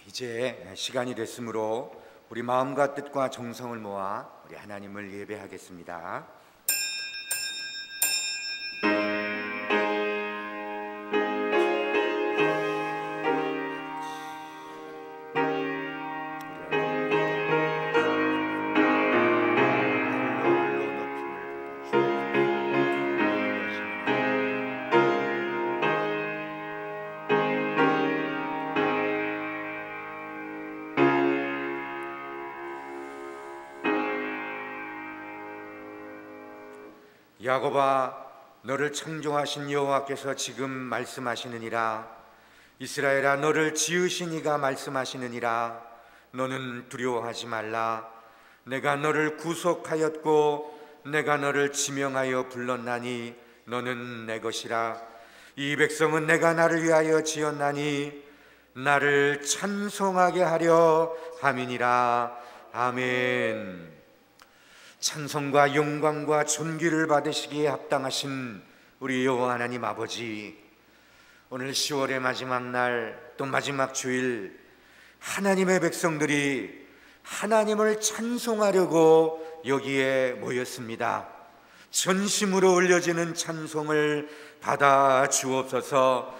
이제 시간이 됐으므로 우리 마음과 뜻과 정성을 모아 우리 하나님을 예배하겠습니다. 야곱아, 너를 창조하신 여호와께서 지금 말씀하시느니라. 이스라엘아, 너를 지으신 이가 말씀하시느니라. 너는 두려워하지 말라. 내가 너를 구속하였고 내가 너를 지명하여 불렀나니 너는 내 것이라. 이 백성은 내가 나를 위하여 지었나니 나를 찬송하게 하려 함이니라. 아멘. 찬송과 영광과 존귀를 받으시기에 합당하신 우리 여호와 하나님 아버지, 오늘 10월의 마지막 날, 또 마지막 주일, 하나님의 백성들이 하나님을 찬송하려고 여기에 모였습니다. 전심으로 올려지는 찬송을 받아 주옵소서.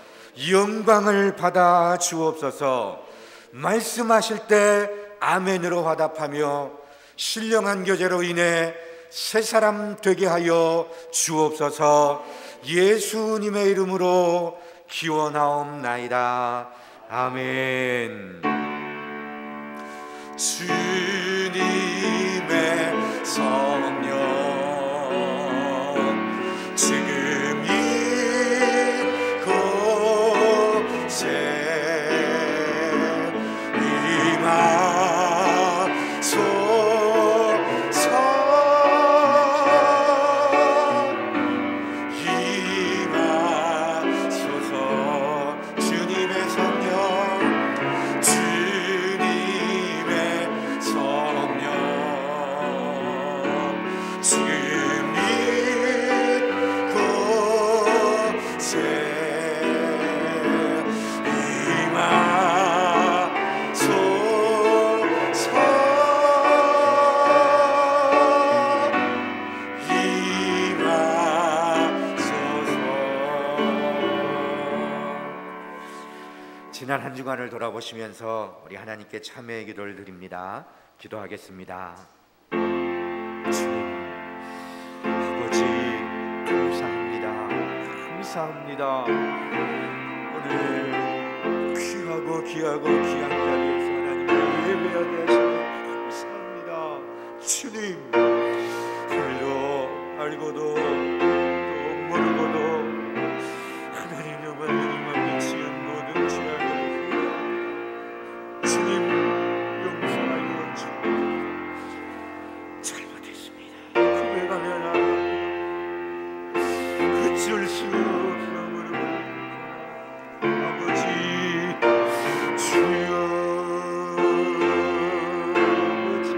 영광을 받아 주옵소서. 말씀하실 때 아멘으로 화답하며 신령한 교제로 인해 새 사람 되게 하여 주옵소서. 예수님의 이름으로 기원하옵나이다. 아멘. 주님의 성령 지금 이곳에 임하소서. 지난 한 주간을 돌아보시면서 우리 하나님께 참회의 기도를 드립니다. 기도하겠습니다. 주님, 아버지 감사합니다. 감사합니다. 오늘 귀하고 귀한 자리에서 하나님을 예배하게 하시고 감사합니다. 주님, 오늘도 알고도 또 모르고도 하나님 영광을 미치는 모든 죄악을 주님 용서하여 주옵소서. 잘못했습니다. 고백하며 나아갑니다. 그칠 수 없어 무릎을 아버지 주여, 아버지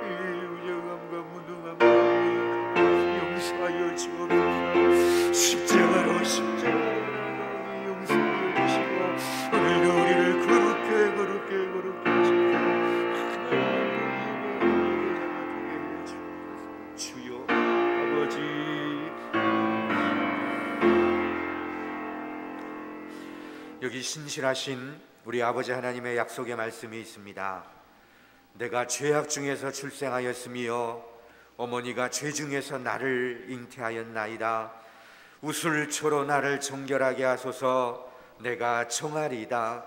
이 우정함과 무능함과 용서하여 주옵소서. 십자가로 용서하여 주시고 오늘도 우리를 거룩게 하시고 주여 아버지. 여기 신실하신 우리 아버지 하나님의 약속의 말씀이 있습니다. 내가 죄악 중에서 출생하였으며 어머니가 죄 중에서 나를 잉태하였나이다. 우슬초로 나를 정결하게 하소서. 내가 정하리이다.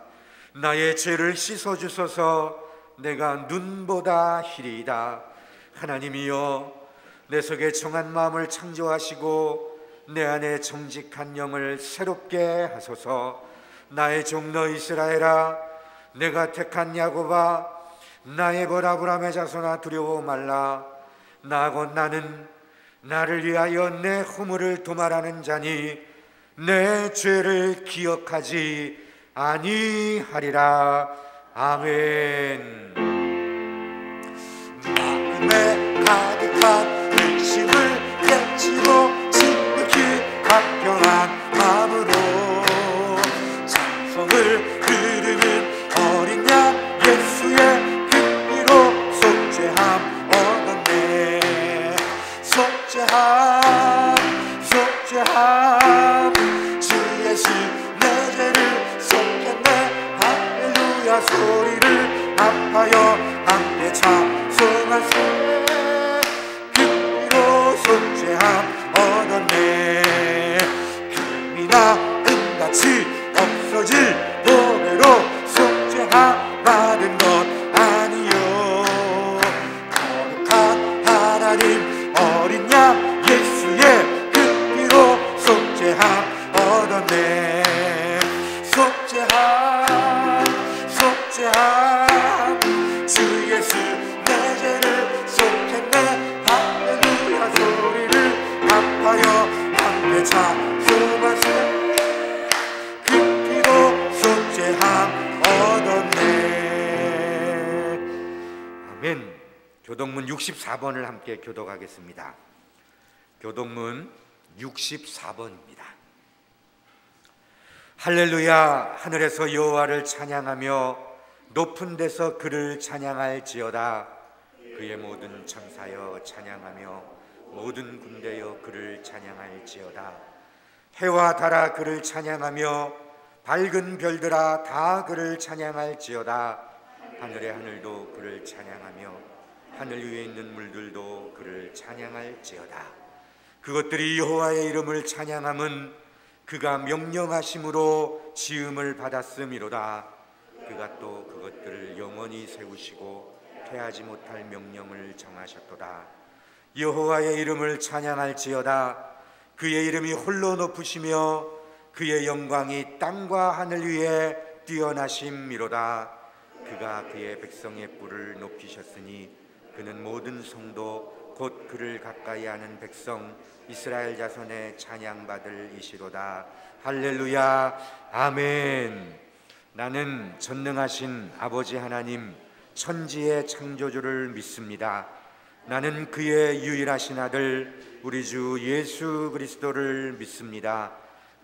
나의 죄를 씻어주소서. 내가 눈보다 희리이다. 하나님이여, 내 속에 정한 마음을 창조하시고 내 안에 정직한 영을 새롭게 하소서. 나의 종너 이스라엘아, 내가 택한 야곱아, 나의 벌 아브라함의 자손아, 두려워 말라. 나곧 나는 나를 위하여 내 허물을 도말하는 자니 내 죄를 기억하지 아니하리라. 아멘. 마음에 가득한 근심을 깨치고 지극히 간평한 마음으로 찬송을 부르는 할렐루야 소리를 합하여 함께 찬송하세. 그 속죄함 얻었네. 금이나 은같이 없어질 보배로 속죄함 받은 것 아니요. 거룩한 하나님 어린 양 예수의 그 피로 속죄함 얻었네. 속죄함 속죄함 주 예수 내 죄를 속했네. 할렐루야 소리를 합하여 함께 찬송하세. 그 피로 속죄함 얻었네. 아멘. 교동문 64번을 함께 교독하겠습니다. 교동문 64번입니다. 할렐루야 하늘에서 여호와를 찬양하며 높은 데서 그를 찬양할지어다. 그의 모든 천사여 찬양하며 모든 군대여 그를 찬양할지어다. 해와 달아 그를 찬양하며 밝은 별들아 다 그를 찬양할지어다. 하늘의 하늘도 그를 찬양하며 하늘 위에 있는 물들도 그를 찬양할지어다. 그것들이 여호와의 이름을 찬양함은 그가 명령하심으로 지음을 받았음이로다. 그가 또 그것들을 영원히 세우시고 패하지 못할 명령을 정하셨도다. 여호와의 이름을 찬양할지어다. 그의 이름이 홀로 높으시며 그의 영광이 땅과 하늘 위에 뛰어나심이로다. 그가 그의 백성의 뿔을 높이셨으니 그는 모든 성도 곧 그를 가까이 하는 백성 이스라엘 자손의 찬양받을 이시로다. 할렐루야 아멘. 나는 전능하신 아버지 하나님 천지의 창조주를 믿습니다. 나는 그의 유일하신 아들 우리 주 예수 그리스도를 믿습니다.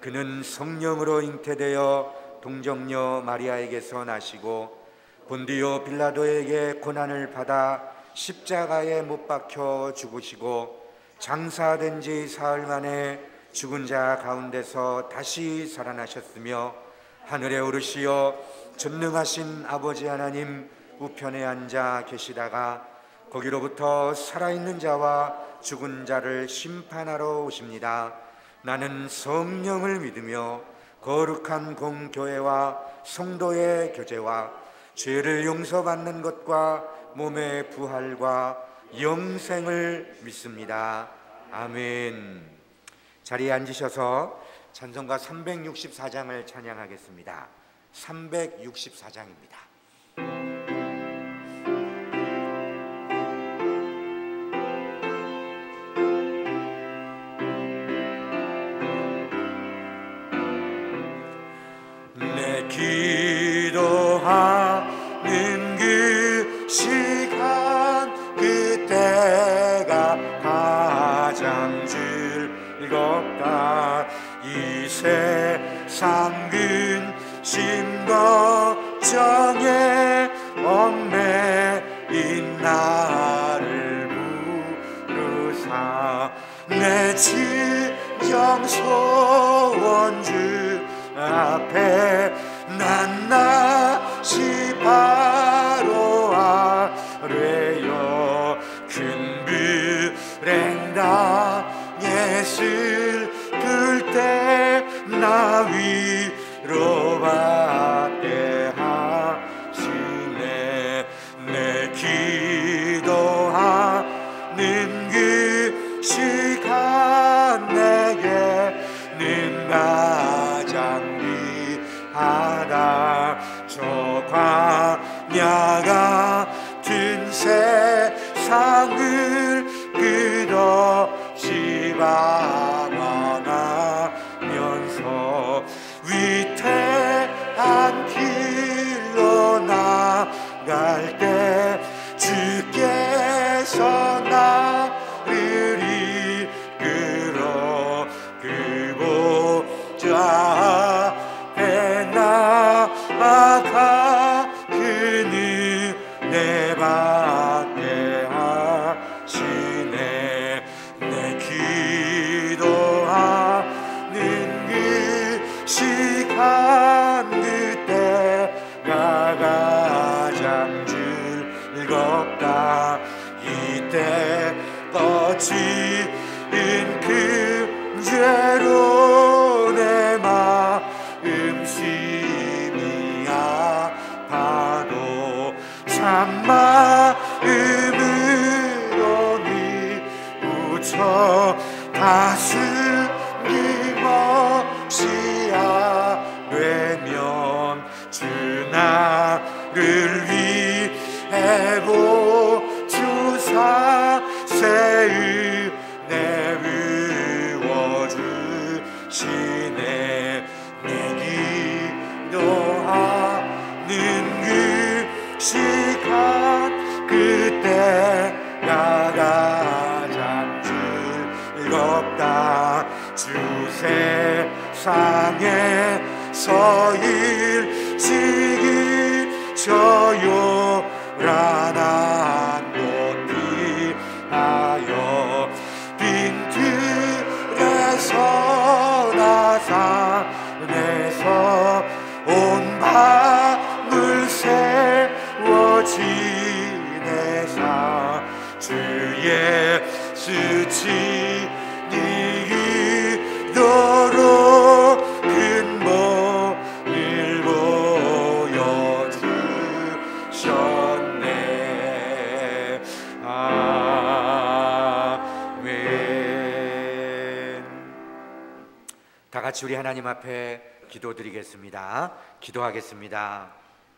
그는 성령으로 잉태되어 동정녀 마리아에게서 나시고 본디오 빌라도에게 고난을 받아 십자가에 못 박혀 죽으시고 장사된 지 사흘 만에 죽은 자 가운데서 다시 살아나셨으며 하늘에 오르시어 전능하신 아버지 하나님 우편에 앉아 계시다가 거기로부터 살아있는 자와 죽은 자를 심판하러 오십니다. 나는 성령을 믿으며 거룩한 공교회와 성도의 교제와 죄를 용서받는 것과 몸의 부활과 영생을 믿습니다. 아멘. 자리에 앉으셔서 찬송가 364장을 찬양하겠습니다. 364장입니다. 내 기도하는 그 시간 그때가 가장 즐겁다. 이 세상 근심 걱정에 얽매인 나를 부르사 내 진정 소원 주 앞에 낱낱이 바로 아뢰어 큰 불행 당에 슬플 때 나 위로받게 하시네. 내 기도하는 그 시간 내게는 가장 귀하다. 저 광야 같은 세상을 끝없이 방황하면서 위태한 길로 나갈 때 주께서 나를 이끌어 그 보좌 앞에 나아가 그 은혜 받게 하시네. 내 기도하는 그 시간 그때가 지은 그 죄로 내 마음 심히 아파도 참 마음으로 뉘우쳐 다스림 없이 아뢰면 주 나를 위해 보주사 새 은혜 부어주시네. 내 기도하는 그 시간 그때가 가장 즐겁다. 주 세상에서 일찍이 저 요란한 곳 피하여 빈들에서 나산에서 온 밤을 세워 지내사 주 예수 지니도록 큰 본을 보여주셨네. 아멘. 다 같이 우리 하나님 앞에 기도드리겠습니다. 기도하겠습니다.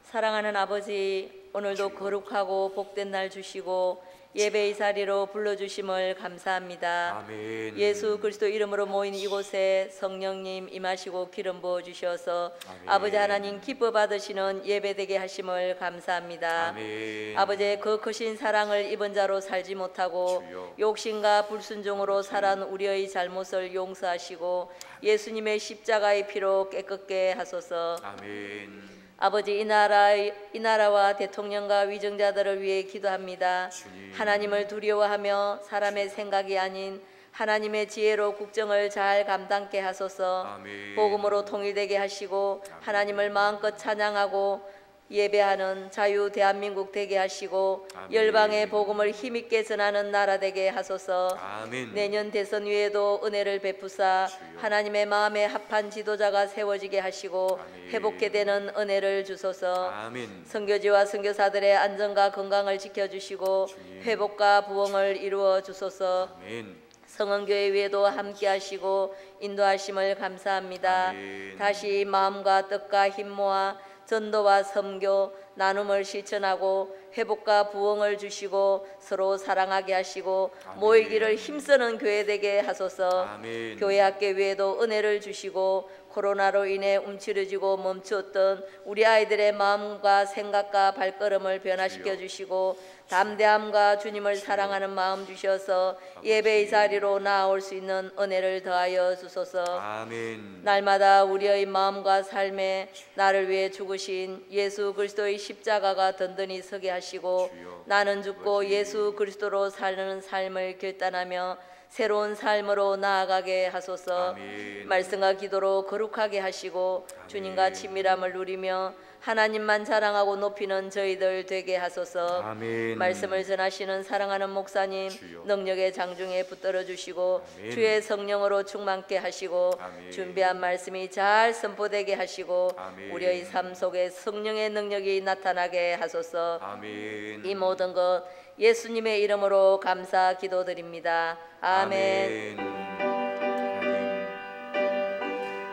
사랑하는 아버지, 오늘도 거룩하고 복된 날 주시고 예배의 자리로 불러주심을 감사합니다. 아멘. 예수 그리스도 이름으로 모인 이곳에 성령님 임하시고 기름 부어주셔서 아멘. 아버지 하나님 기뻐 받으시는 예배되게 하심을 감사합니다. 아멘. 아버지의 그 크신 사랑을 입은 자로 살지 못하고 주여. 욕심과 불순종으로 살아온 우리의 잘못을 용서하시고 예수님의 십자가의 피로 깨끗게 하소서. 아멘. 아버지, 이 나라와 대통령과 위정자들을 위해 기도합니다. 주님. 하나님을 두려워하며 사람의 생각이 아닌 하나님의 지혜로 국정을 잘 감당케 하소서. 아멘. 복음으로 통일되게 하시고 하나님을 마음껏 찬양하고 예배하는 자유 대한민국 되게 하시고 아멘. 열방의 복음을 힘있게 전하는 나라 되게 하소서. 아멘. 내년 대선 위에도 은혜를 베푸사 주여. 하나님의 마음에 합한 지도자가 세워지게 하시고 아멘. 회복게 되는 은혜를 주소서. 아멘. 선교지와 선교사들의 안전과 건강을 지켜주시고 주님. 회복과 부흥을 이루어 주소서. 아멘. 성원교회 위에도 함께 하시고 인도하심을 감사합니다. 아멘. 다시 마음과 뜻과 힘 모아 전도와 섬교, 나눔을 실천하고 회복과 부흥을 주시고 서로 사랑하게 하시고 아멘. 모이기를 힘쓰는 교회 되게 하소서. 아멘. 교회 학계 위에도 은혜를 주시고 코로나로 인해 움츠러지고 멈추었던 우리 아이들의 마음과 생각과 발걸음을 변화시켜 주시고 담대함과 주님을 사랑하는 마음 주셔서 예배의 자리로 나아올 수 있는 은혜를 더하여 주소서. 아멘. 날마다 우리의 마음과 삶에 나를 위해 죽으신 예수 그리스도의 십자가가 든든히 서게 하시고 주여. 나는 죽고 주님. 예수 그리스도로 사는 삶을 결단하며 새로운 삶으로 나아가게 하소서. 아멘. 말씀과 기도로 거룩하게 하시고 아멘. 주님과 친밀함을 누리며 하나님만 자랑하고 높이는 저희들 되게 하소서. 아멘. 말씀을 전하시는 사랑하는 목사님 주여. 능력의 장중에 붙들어 주시고 아멘. 주의 성령으로 충만케 하시고 아멘. 준비한 말씀이 잘 선포되게 하시고 아멘. 우리의 삶 속에 성령의 능력이 나타나게 하소서. 아멘. 이 모든 것 예수님의 이름으로 감사 기도드립니다. 아멘. 하나님,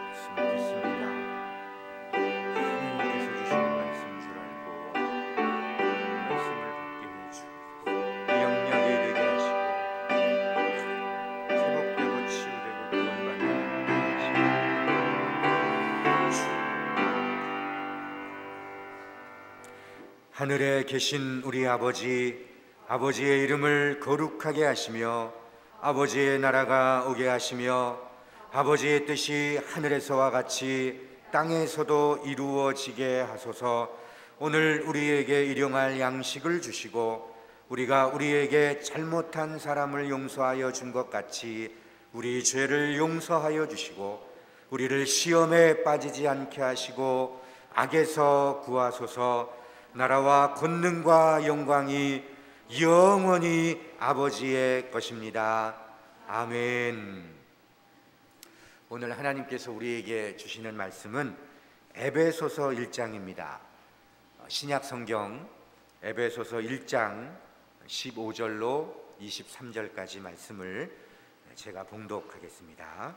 말씀 믿습니다. 하나님께서 주시는 말씀인 줄 알고 말씀을 받게 해주고 이 영역에 이르게 하시고 회복되고 치유되고 구원받는 하늘에 계신 우리 아버지의 이름을 거룩하게 하시며 아버지의 나라가 오게 하시며 아버지의 뜻이 하늘에서와 같이 땅에서도 이루어지게 하소서. 오늘 우리에게 일용할 양식을 주시고 우리가 우리에게 잘못한 사람을 용서하여 준 것 같이 우리 죄를 용서하여 주시고 우리를 시험에 빠지지 않게 하시고 악에서 구하소서. 나라와 권능과 영광이 영원히 아버지의 것입니다. 아멘. 오늘 하나님께서 우리에게 주시는 말씀은 에베소서 1장입니다. 신약 성경 에베소서 1장 15절로 23절까지 말씀을 제가 봉독하겠습니다.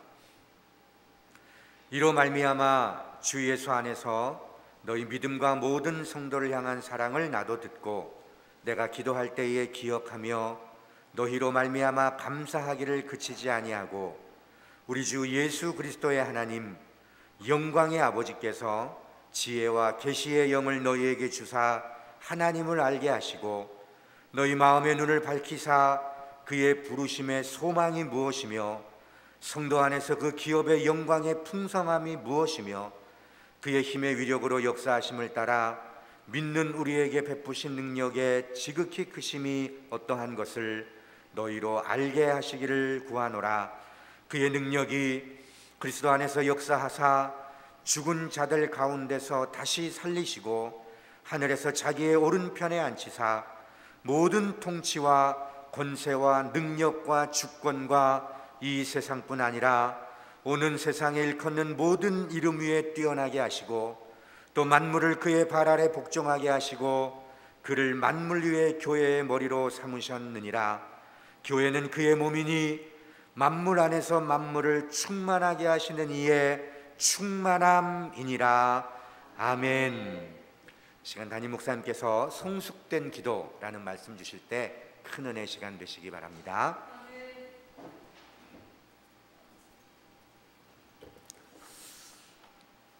이로 말미암아 주 예수 안에서 너희 믿음과 모든 성도를 향한 사랑을 나도 듣고 내가 기도할 때에 기억하며 너희로 말미암아 감사하기를 그치지 아니하고 우리 주 예수 그리스도의 하나님 영광의 아버지께서 지혜와 계시의 영을 너희에게 주사 하나님을 알게 하시고 너희 마음의 눈을 밝히사 그의 부르심의 소망이 무엇이며 성도 안에서 그 기업의 영광의 풍성함이 무엇이며 그의 힘의 위력으로 역사하심을 따라 믿는 우리에게 베푸신 능력의 지극히 크심이 어떠한 것을 너희로 알게 하시기를 구하노라. 그의 능력이 그리스도 안에서 역사하사 죽은 자들 가운데서 다시 살리시고 하늘에서 자기의 오른편에 앉히사 모든 통치와 권세와 능력과 주권과 이 세상뿐 아니라 오는 세상에 일컫는 모든 이름 위에 뛰어나게 하시고 또 만물을 그의 발 아래 복종하게 하시고 그를 만물 위에 교회의 머리로 삼으셨느니라. 교회는 그의 몸이니 만물 안에서 만물을 충만하게 하시는 이의 충만함이니라. 아멘. 시간 담임 목사님께서 성숙된 기도라는 말씀 주실 때 큰 은혜 시간 되시기 바랍니다.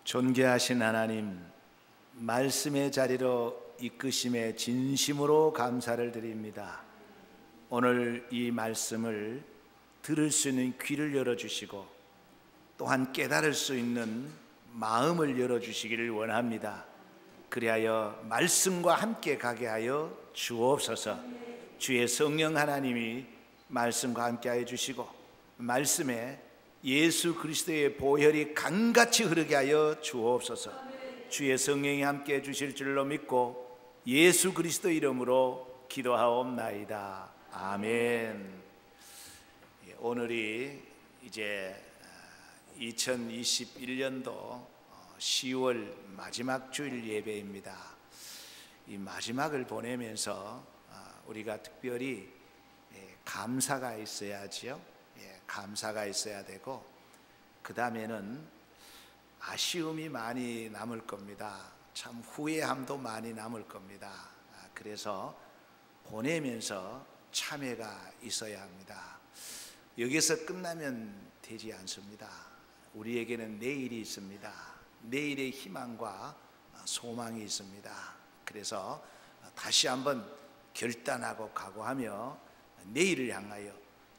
존귀하신 하나님, 말씀의 자리로 이끄심에 진심으로 감사를 드립니다. 오늘 이 말씀을 들을 수 있는 귀를 열어주시고 또한 깨달을 수 있는 마음을 열어주시기를 원합니다. 그리하여 말씀과 함께 가게 하여 주옵소서. 주의 성령 하나님이 말씀과 함께 하여 주시고 말씀에 예수 그리스도의 보혈이 강같이 흐르게 하여 주옵소서. 주의 성령이 함께 해 주실 줄로 믿고 예수 그리스도 이름으로 기도하옵나이다. 아멘. 오늘이 이제 2021년도 10월 마지막 주일 예배입니다. 이 마지막을 보내면서 우리가 특별히 감사가 있어야지요. 감사가 있어야 되고 그 다음에는 아쉬움이 많이 남을 겁니다. 참 후회함도 많이 남을 겁니다. 그래서 보내면서 참회가 있어야 합니다. 여기서 끝나면 되지 않습니다. 우리에게는 내일이 있습니다. 내일의 희망과 소망이 있습니다. 그래서 다시 한번 결단하고 각오하며 내일을 향하여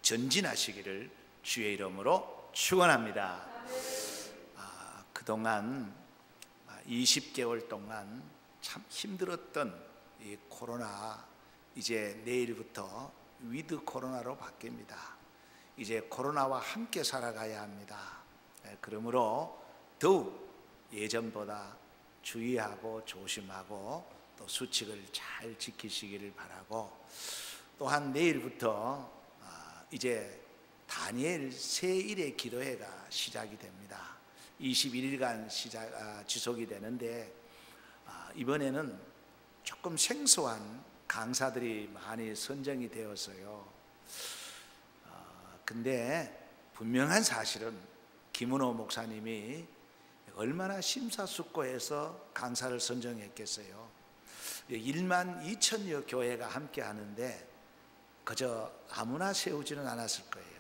전진하시기를 주의 이름으로 축원합니다. 그동안 20개월 동안 참 힘들었던 이 코로나, 이제 내일부터 위드 코로나로 바뀝니다. 이제 코로나와 함께 살아가야 합니다. 그러므로 더욱 예전보다 주의하고 조심하고 또 수칙을 잘 지키시기를 바라고, 또한 내일부터 이제 다니엘 새1의 기도회가 시작이 됩니다. 21일간 지속이 되는데 이번에는 조금 생소한 강사들이 많이 선정이 되었어요. 근데 분명한 사실은 김은호 목사님이 얼마나 심사숙고해서 강사를 선정했겠어요. 1만 2천여 교회가 함께 하는데 그저 아무나 세우지는 않았을 거예요.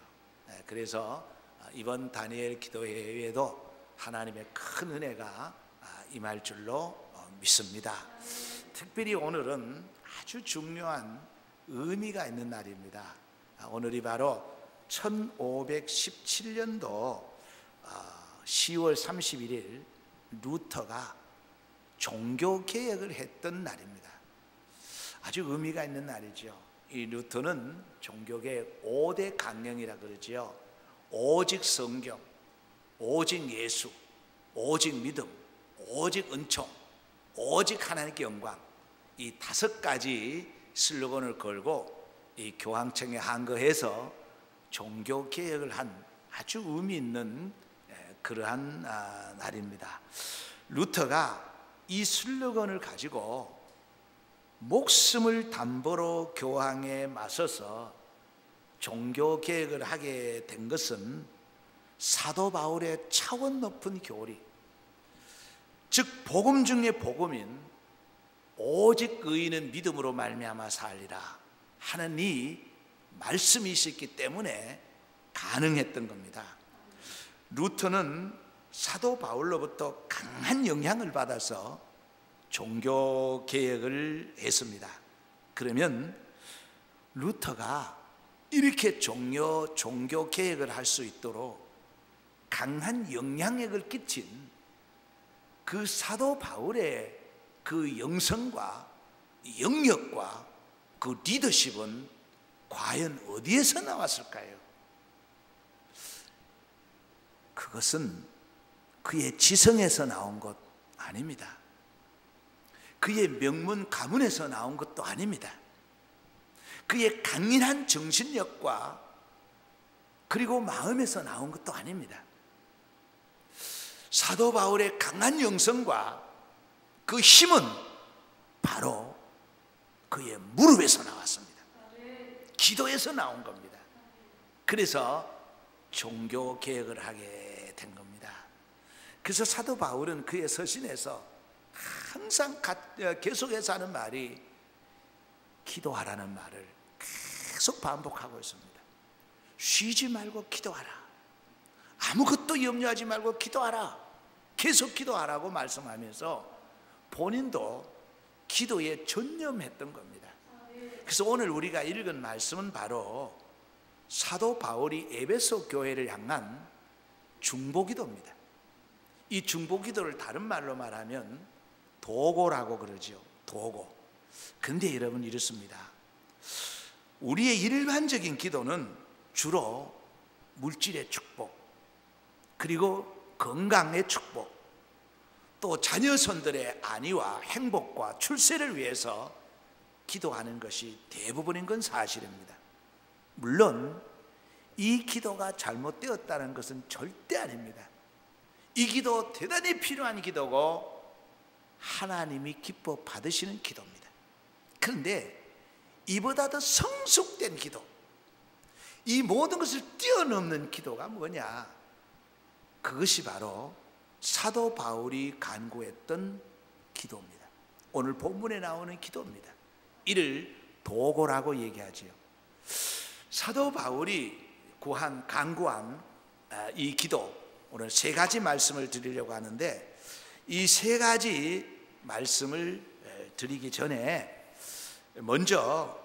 그래서 이번 다니엘 기도회에도 하나님의 큰 은혜가 임할 줄로 믿습니다. 특별히 오늘은 아주 중요한 의미가 있는 날입니다. 오늘이 바로 1517년도 10월 31일 루터가 종교개혁을 했던 날입니다. 아주 의미가 있는 날이죠. 이 루터는 종교개혁 5대 강령이라 그러지요. 오직 성경, 오직 예수, 오직 믿음, 오직 은총, 오직 하나님께 영광, 이 5가지 슬로건을 걸고 이 교황청에 한거해서 종교 개혁을 한 아주 의미 있는 그러한 날입니다. 루터가 이 슬로건을 가지고 목숨을 담보로 교황에 맞서서 종교 개혁을 하게 된 것은 사도 바울의 차원 높은 교리, 즉 복음 중에 복음인 오직 의인은 믿음으로 말미암아 살리라 하는 이 말씀이 있었기 때문에 가능했던 겁니다. 루터는 사도 바울로부터 강한 영향을 받아서 종교 개혁을 했습니다. 그러면 루터가 이렇게 종교 개혁을 할 수 있도록 강한 영향력을 끼친 그 사도 바울의 그 영성과 영역과 그 리더십은 과연 어디에서 나왔을까요? 그것은 그의 지성에서 나온 것 아닙니다. 그의 명문 가문에서 나온 것도 아닙니다. 그의 강인한 정신력과 그리고 마음에서 나온 것도 아닙니다. 사도 바울의 강한 영성과 그 힘은 바로 그의 무릎에서 나왔습니다. 기도에서 나온 겁니다. 그래서 종교 개혁을 하게 된 겁니다. 그래서 사도 바울은 그의 서신에서 항상 계속해서 하는 말이 기도하라는 말을 계속 반복하고 있습니다. 쉬지 말고 기도하라. 아무것도 염려하지 말고 기도하라. 계속 기도하라고 말씀하면서 본인도 기도에 전념했던 겁니다. 그래서 오늘 우리가 읽은 말씀은 바로 사도 바울이 에베소 교회를 향한 중보기도입니다. 이 중보기도를 다른 말로 말하면 도고라고 그러죠. 도고. 근데 여러분 이렇습니다. 우리의 일반적인 기도는 주로 물질의 축복, 그리고 건강의 축복, 또 자녀손들의 안위와 행복과 출세를 위해서 기도하는 것이 대부분인 건 사실입니다. 물론 이 기도가 잘못되었다는 것은 절대 아닙니다. 이 기도 대단히 필요한 기도고 하나님이 기뻐 받으시는 기도입니다. 그런데 이보다 더 성숙된 기도, 이 모든 것을 뛰어넘는 기도가 뭐냐? 그것이 바로 사도 바울이 간구했던 기도입니다. 오늘 본문에 나오는 기도입니다. 이를 도고라고 얘기하지요. 사도 바울이 간구한 이 기도, 오늘 세 가지 말씀을 드리려고 하는데, 이 세 가지 말씀을 드리기 전에 먼저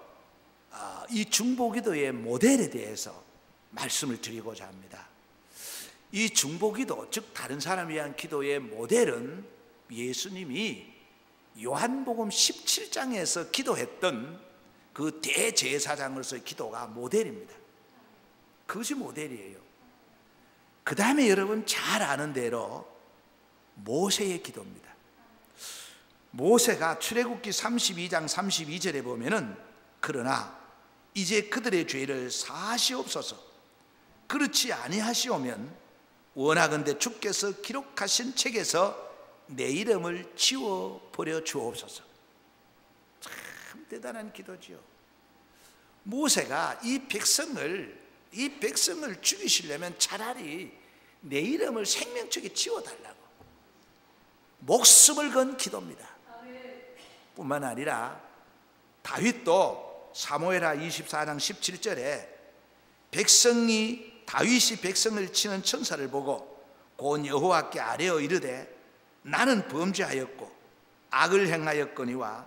이 중보기도의 모델에 대해서 말씀을 드리고자 합니다. 이 중보기도, 즉 다른 사람을 위한 기도의 모델은 예수님이 요한복음 17장에서 기도했던 그 대제사장으로서의 기도가 모델입니다. 그것이 모델이에요. 그 다음에 여러분 잘 아는 대로 모세의 기도입니다. 모세가 출애굽기 32장 32절에 보면은 그러나 이제 그들의 죄를 사하시옵소서, 그렇지 아니하시오면 원하건대 주께서 기록하신 책에서 내 이름을 지워버려 주옵소서. 참 대단한 기도지요. 모세가 이 백성을 죽이시려면 차라리 내 이름을 생명책에 지워달라고 목숨을 건 기도입니다. 뿐만 아니라 다윗도 사무엘하 24장 17절에 다윗이 백성을 치는 천사를 보고 곧 여호와께 아뢰어 이르되 나는 범죄하였고 악을 행하였거니와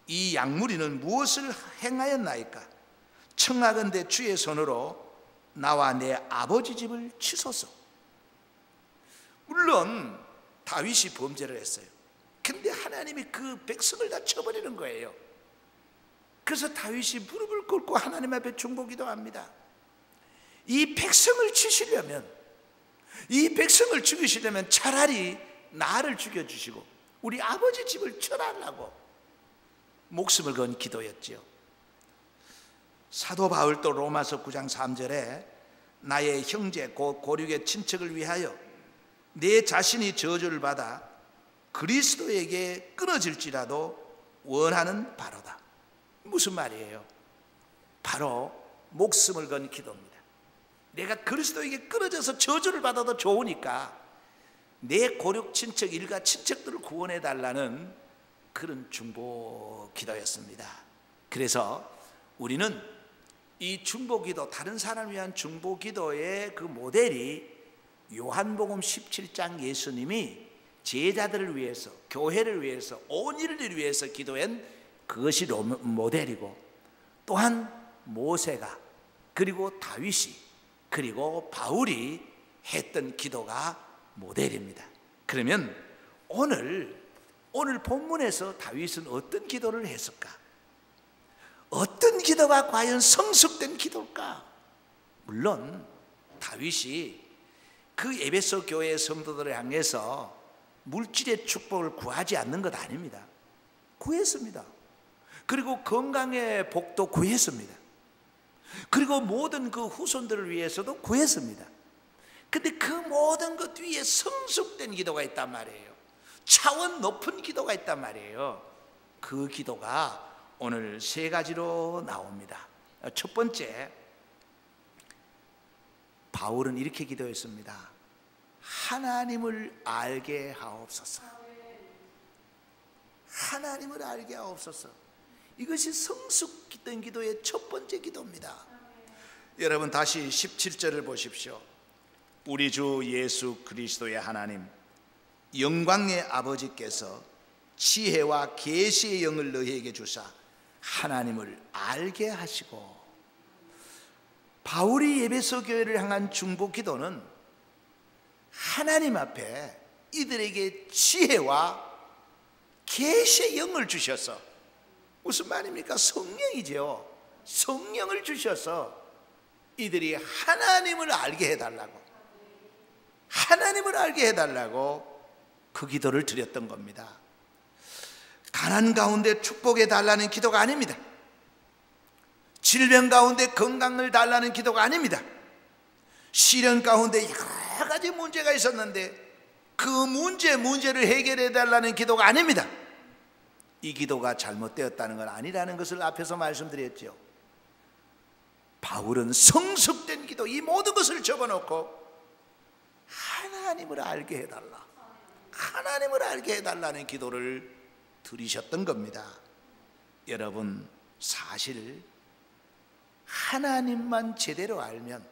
이 양무리는 무엇을 행하였나이까? 청하건대 주의 손으로 나와 내 아버지 집을 치소서. 물론 다윗이 범죄를 했어요. 근데 하나님이 그 백성을 다 쳐버리는 거예요. 그래서 다윗이 무릎을 꿇고 하나님 앞에 중보기도합니다. 이 백성을 치시려면, 이 백성을 죽이시려면 차라리 나를 죽여주시고 우리 아버지 집을 쳐달라고 목숨을 건 기도였죠. 사도 바울도 로마서 9장 3절에 나의 형제 곧 고륙의 친척을 위하여 내 자신이 저주를 받아 그리스도에게 끊어질지라도 원하는 바로다. 무슨 말이에요? 바로 목숨을 건 기도입니다. 내가 그리스도에게 끊어져서 저주를 받아도 좋으니까 내 고륙 친척 일가 친척들을 구원해 달라는 그런 중보 기도였습니다. 그래서 우리는 이 중보 기도, 다른 사람을 위한 중보 기도의 그 모델이 요한복음 17장 예수님이 제자들을 위해서, 교회를 위해서, 온 인류를 위해서 기도한 그것이 모델이고, 또한 모세가, 그리고 다윗이, 그리고 바울이 했던 기도가 모델입니다. 그러면 오늘 본문에서 다윗은 어떤 기도를 했을까? 어떤 기도가 과연 성숙된 기도일까? 물론 다윗이 그 에베소 교회의 성도들을 향해서 물질의 축복을 구하지 않는 것 아닙니다. 구했습니다. 그리고 건강의 복도 구했습니다. 그리고 모든 그 후손들을 위해서도 구했습니다. 근데 그 모든 것 위에 성숙된 기도가 있단 말이에요. 차원 높은 기도가 있단 말이에요. 그 기도가 오늘 세 가지로 나옵니다. 첫 번째, 바울은 이렇게 기도했습니다. 하나님을 알게 하옵소서. 하나님을 알게 하옵소서. 이것이 성숙된 기도의 첫 번째 기도입니다. 여러분 다시 17절을 보십시오. 우리 주 예수 그리스도의 하나님 영광의 아버지께서 지혜와 계시의 영을 너희에게 주사 하나님을 알게 하시고, 바울이 에베소 교회를 향한 중보 기도는 하나님 앞에 이들에게 지혜와 계시의 영을 주셔서, 무슨 말입니까? 성령이죠. 성령을 주셔서 이들이 하나님을 알게 해달라고, 하나님을 알게 해달라고 그 기도를 드렸던 겁니다. 가난 가운데 축복해 달라는 기도가 아닙니다. 질병 가운데 건강을 달라는 기도가 아닙니다. 시련 가운데 여러 가지 문제가 있었는데 그 문제를 해결해 달라는 기도가 아닙니다. 이 기도가 잘못되었다는 건 아니라는 것을 앞에서 말씀드렸죠. 바울은 성숙된 기도, 이 모든 것을 접어놓고 하나님을 알게 해달라, 하나님을 알게 해달라는 기도를 드리셨던 겁니다. 여러분, 사실 하나님만 제대로 알면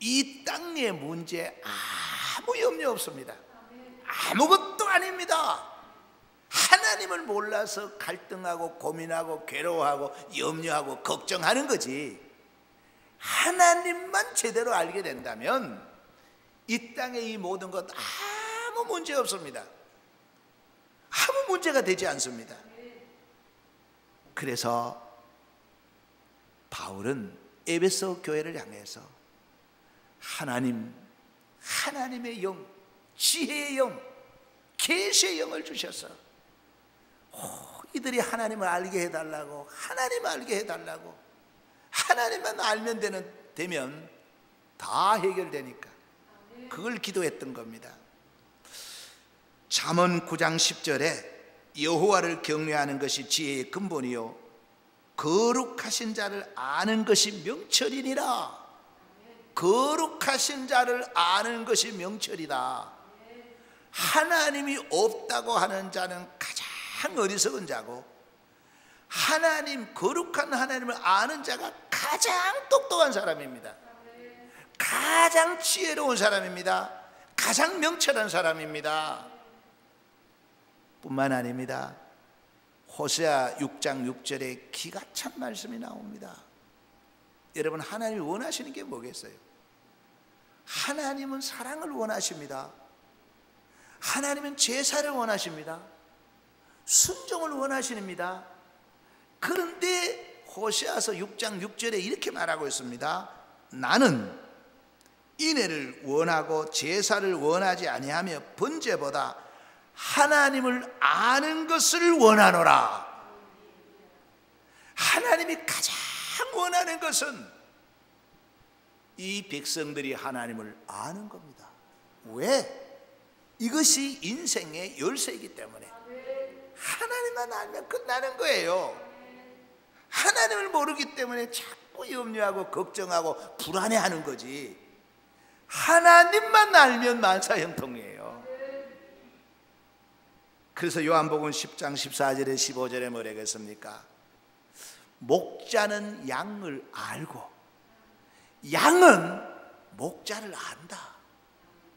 이 땅의 문제 아무 염려 없습니다. 아무것도 아닙니다. 하나님을 몰라서 갈등하고 고민하고 괴로워하고 염려하고 걱정하는 거지, 하나님만 제대로 알게 된다면 이 땅의 이 모든 것 아무 문제 없습니다. 아무 문제가 되지 않습니다. 그래서 바울은 에베소 교회를 향해서 하나님의 영, 지혜의 영, 계시의 영을 주셔서 이들이 하나님을 알게 해달라고, 하나님을 알게 해달라고, 하나님만 알면 되면 다 해결되니까 그걸 기도했던 겁니다. 잠언 9장 10절에 여호와를 경외하는 것이 지혜의 근본이요 거룩하신 자를 아는 것이 명철이니라. 거룩하신 자를 아는 것이 명철이다. 하나님이 없다고 하는 자는 가장 어리석은 자고, 거룩한 하나님을 아는 자가 가장 똑똑한 사람입니다. 가장 지혜로운 사람입니다. 가장 명철한 사람입니다. 뿐만 아닙니다. 호세아 6장 6절에 기가 찬 말씀이 나옵니다. 여러분, 하나님이 원하시는 게 뭐겠어요? 하나님은 사랑을 원하십니다. 하나님은 제사를 원하십니다. 순종을 원하십니다. 그런데 호세아서 6장 6절에 이렇게 말하고 있습니다. 나는 인애를 원하고 제사를 원하지 아니하며 번제보다 하나님을 아는 것을 원하노라. 하나님이 가장 원하는 것은 이 백성들이 하나님을 아는 겁니다. 왜? 이것이 인생의 열쇠이기 때문에. 하나님만 알면 끝나는 거예요. 하나님을 모르기 때문에 자꾸 염려하고 걱정하고 불안해하는 거지. 하나님만 알면 만사형통이에요. 그래서 요한복음 10장 14절에 15절에 뭐라고 했습니까? 목자는 양을 알고 양은 목자를 안다.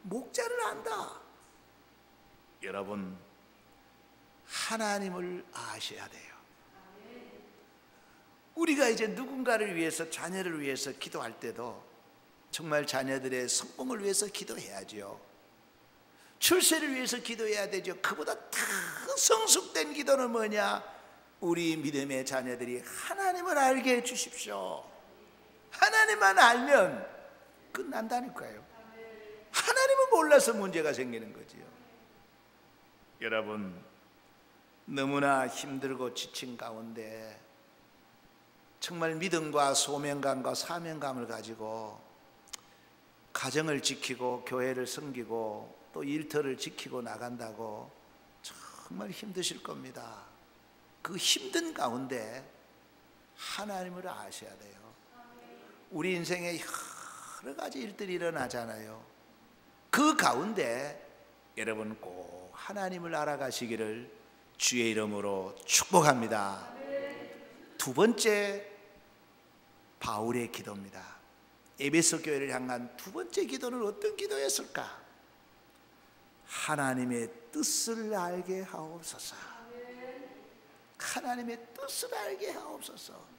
목자를 안다. 여러분, 하나님을 아셔야 돼요. 우리가 이제 누군가를 위해서, 자녀를 위해서 기도할 때도 정말 자녀들의 성공을 위해서 기도해야죠. 출세를 위해서 기도해야 되죠. 그보다 더 성숙된 기도는 뭐냐? 우리 믿음의 자녀들이 하나님을 알게 해 주십시오. 하나님만 알면 끝난다니까요. 하나님을 몰라서 문제가 생기는 거지요. 여러분, 너무나 힘들고 지친 가운데 정말 믿음과 소명감과 사명감을 가지고 가정을 지키고 교회를 섬기고 또 일터를 지키고 나간다고 정말 힘드실 겁니다. 그 힘든 가운데 하나님을 아셔야 돼요. 우리 인생에 여러 가지 일들이 일어나잖아요. 그 가운데 여러분 꼭 하나님을 알아가시기를 주의 이름으로 축복합니다. 두 번째, 바울의 기도입니다. 에베소 교회를 향한 두 번째 기도는 어떤 기도였을까? 하나님의 뜻을 알게 하옵소서. 하나님의 뜻을 알게 하옵소서.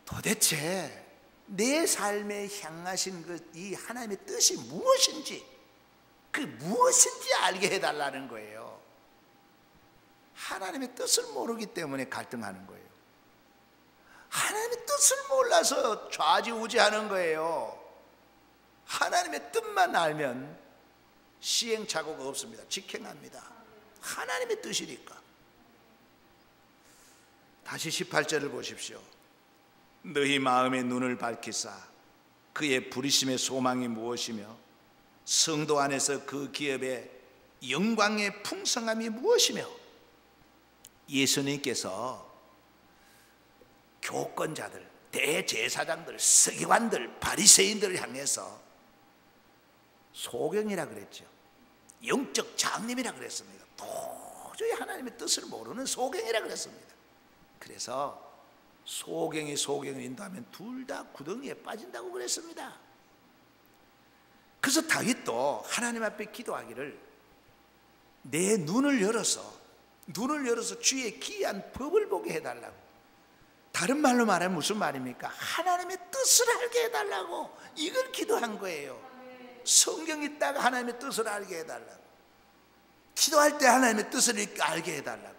도대체 내 삶에 향하신 이 하나님의 뜻이 무엇인지, 그 무엇인지 알게 해달라는 거예요. 하나님의 뜻을 모르기 때문에 갈등하는 거예요. 하나님의 뜻을 몰라서 좌지우지하는 거예요. 하나님의 뜻만 알면 시행착오가 없습니다. 직행합니다. 하나님의 뜻이니까. 다시 18절을 보십시오. 너희 마음의 눈을 밝히사 그의 부르심의 소망이 무엇이며 성도 안에서 그 기업의 영광의 풍성함이 무엇이며. 예수님께서 교권자들, 대제사장들, 서기관들, 바리새인들을 향해서 소경이라 그랬죠. 영적 장님이라 그랬습니다. 도저히 하나님의 뜻을 모르는 소경이라 그랬습니다. 그래서 소경이 소경을 인도하면 둘 다 구덩이에 빠진다고 그랬습니다. 그래서 다윗도 하나님 앞에 기도하기를 내 눈을 열어서 주의 기이한 법을 보게 해달라고. 다른 말로 말하면 무슨 말입니까? 하나님의 뜻을 알게 해달라고. 이걸 기도한 거예요. 성경 읽다가 하나님의 뜻을 알게 해달라고. 기도할 때 하나님의 뜻을 알게 해달라고.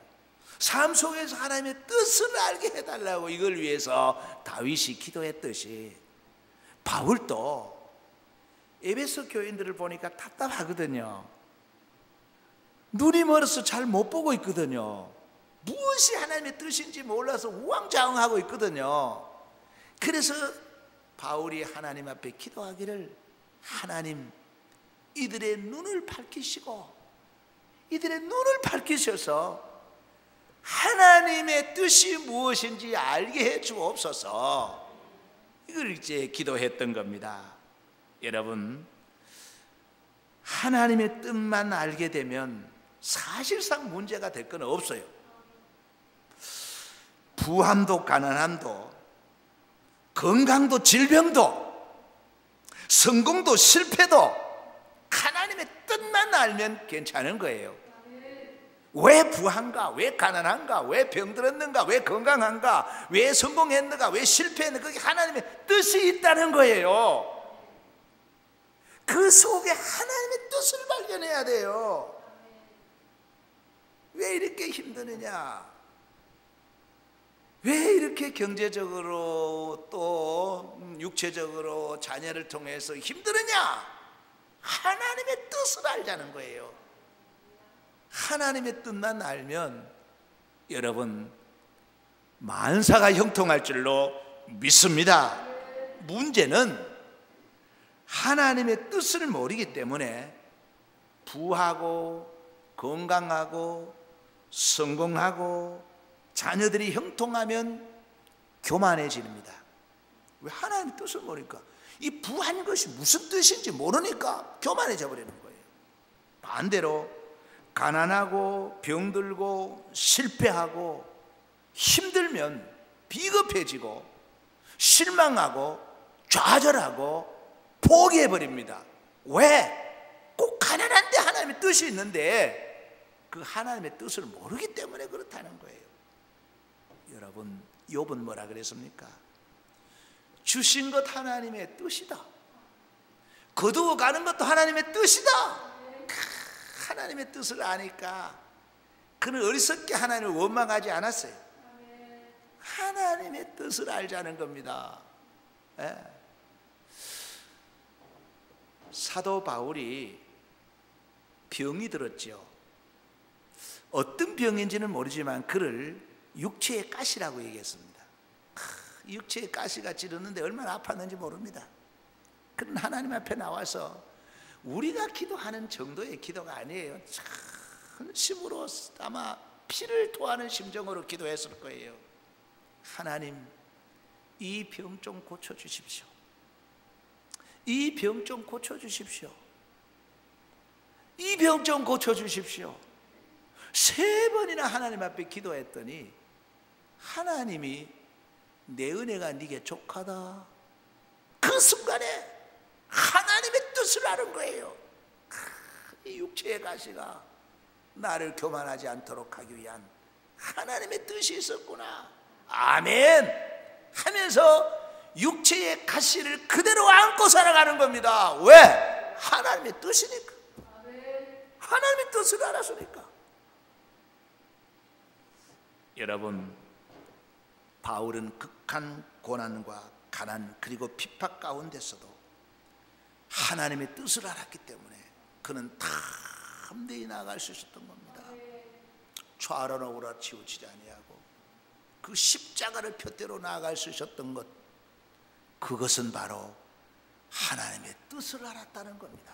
삶 속에서 하나님의 뜻을 알게 해달라고. 이걸 위해서 다윗이 기도했듯이 바울도 에베소 교인들을 보니까 답답하거든요. 눈이 멀어서 잘 못 보고 있거든요. 무엇이 하나님의 뜻인지 몰라서 우왕좌왕하고 있거든요. 그래서 바울이 하나님 앞에 기도하기를 하나님, 이들의 눈을 밝히시고 이들의 눈을 밝히셔서 하나님의 뜻이 무엇인지 알게 해 주옵소서. 이걸 이제 기도했던 겁니다. 여러분, 하나님의 뜻만 알게 되면 사실상 문제가 될 건 없어요. 부함도 가난함도 건강도 질병도 성공도 실패도 하나님의 뜻만 알면 괜찮은 거예요. 왜 부한가? 왜 가난한가? 왜 병들었는가? 왜 건강한가? 왜 성공했는가? 왜 실패했는가? 그게 하나님의 뜻이 있다는 거예요. 그 속에 하나님의 뜻을 발견해야 돼요. 왜 이렇게 힘드느냐? 왜 이렇게 경제적으로 또 육체적으로 자녀를 통해서 힘드느냐? 하나님의 뜻을 알자는 거예요. 하나님의 뜻만 알면 여러분 만사가 형통할 줄로 믿습니다. 문제는 하나님의 뜻을 모르기 때문에 부하고 건강하고 성공하고 자녀들이 형통하면 교만해집니다. 왜? 하나님의 뜻을 모르니까. 이 부한 것이 무슨 뜻인지 모르니까 교만해져 버리는 거예요. 반대로 가난하고 병들고 실패하고 힘들면 비겁해지고 실망하고 좌절하고 포기해버립니다. 왜? 꼭 가난한데 하나님의 뜻이 있는데 그 하나님의 뜻을 모르기 때문에 그렇다는 거예요. 여러분, 욥은 뭐라 그랬습니까? 주신 것 하나님의 뜻이다. 거두어 가는 것도 하나님의 뜻이다. 하나님의 뜻을 아니까 그는 어리석게 하나님을 원망하지 않았어요. 하나님의 뜻을 알자는 겁니다. 예. 사도 바울이 병이 들었죠. 어떤 병인지는 모르지만 그를 육체의 가시라고 얘기했습니다. 육체의 가시가 찌르는데 얼마나 아팠는지 모릅니다. 그는 하나님 앞에 나와서 우리가 기도하는 정도의 기도가 아니에요. 진심으로 아마 피를 토하는 심정으로 기도했을 거예요. 하나님, 이 병 좀 고쳐주십시오. 이 병 좀 고쳐주십시오. 이 병 좀 고쳐주십시오. 3번이나 하나님 앞에 기도했더니 하나님이 내 은혜가 네게 족하다. 그 순간에 하나님의 뜻을 아는 거예요. 이 육체의 가시가 나를 교만하지 않도록 하기 위한 하나님의 뜻이 있었구나. 아멘 하면서 육체의 가시를 그대로 안고 살아가는 겁니다. 왜? 하나님의 뜻이니까. 하나님의 뜻을 알았으니까. 여러분, 바울은 극한 고난과 가난 그리고 핍박 가운데서도 하나님의 뜻을 알았기 때문에 그는 담대히 나아갈 수 있었던 겁니다. 좌로나 우라 치우치지 아니하고 그 십자가를 푯대로 나아갈 수 있었던 것, 그것은 바로 하나님의 뜻을 알았다는 겁니다.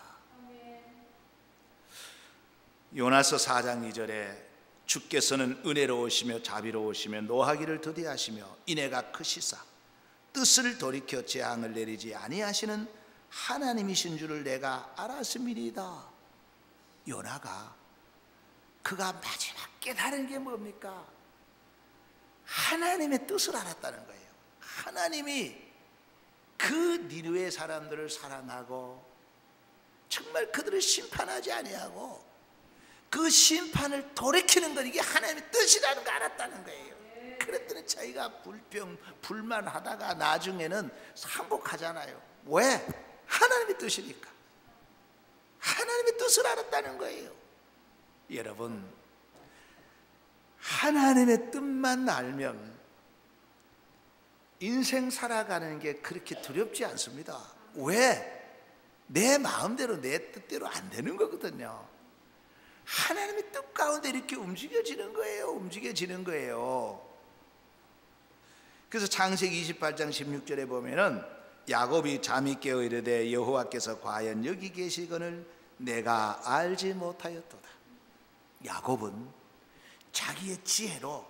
요나서 4장 2절에 주께서는 은혜로우시며 자비로우시며 노하기를 더디하시며 인애가 크시사 뜻을 돌이켜 재앙을 내리지 아니하시는 하나님이신 줄을 내가 알았음이니이다. 요나가 그가 마지막 깨달은 게 뭡니까? 하나님의 뜻을 알았다는 거예요. 하나님이 그 니느웨 사람들을 사랑하고 정말 그들을 심판하지 아니하고 그 심판을 돌이키는 것, 이게 하나님의 뜻이라는 걸 알았다는 거예요. 그랬더니 자기가 불만하다가 나중에는 항복하잖아요. 왜? 하나님의 뜻이니까. 하나님의 뜻을 알았다는 거예요. 여러분, 하나님의 뜻만 알면 인생 살아가는 게 그렇게 두렵지 않습니다. 왜? 내 마음대로 내 뜻대로 안 되는 거거든요. 하나님의 뜻 가운데 이렇게 움직여지는 거예요. 그래서 창세기 28장 16절에 보면은 야곱이 잠이 깨어 이르되 여호와께서 과연 여기 계시거늘 내가 알지 못하였도다. 야곱은 자기의 지혜로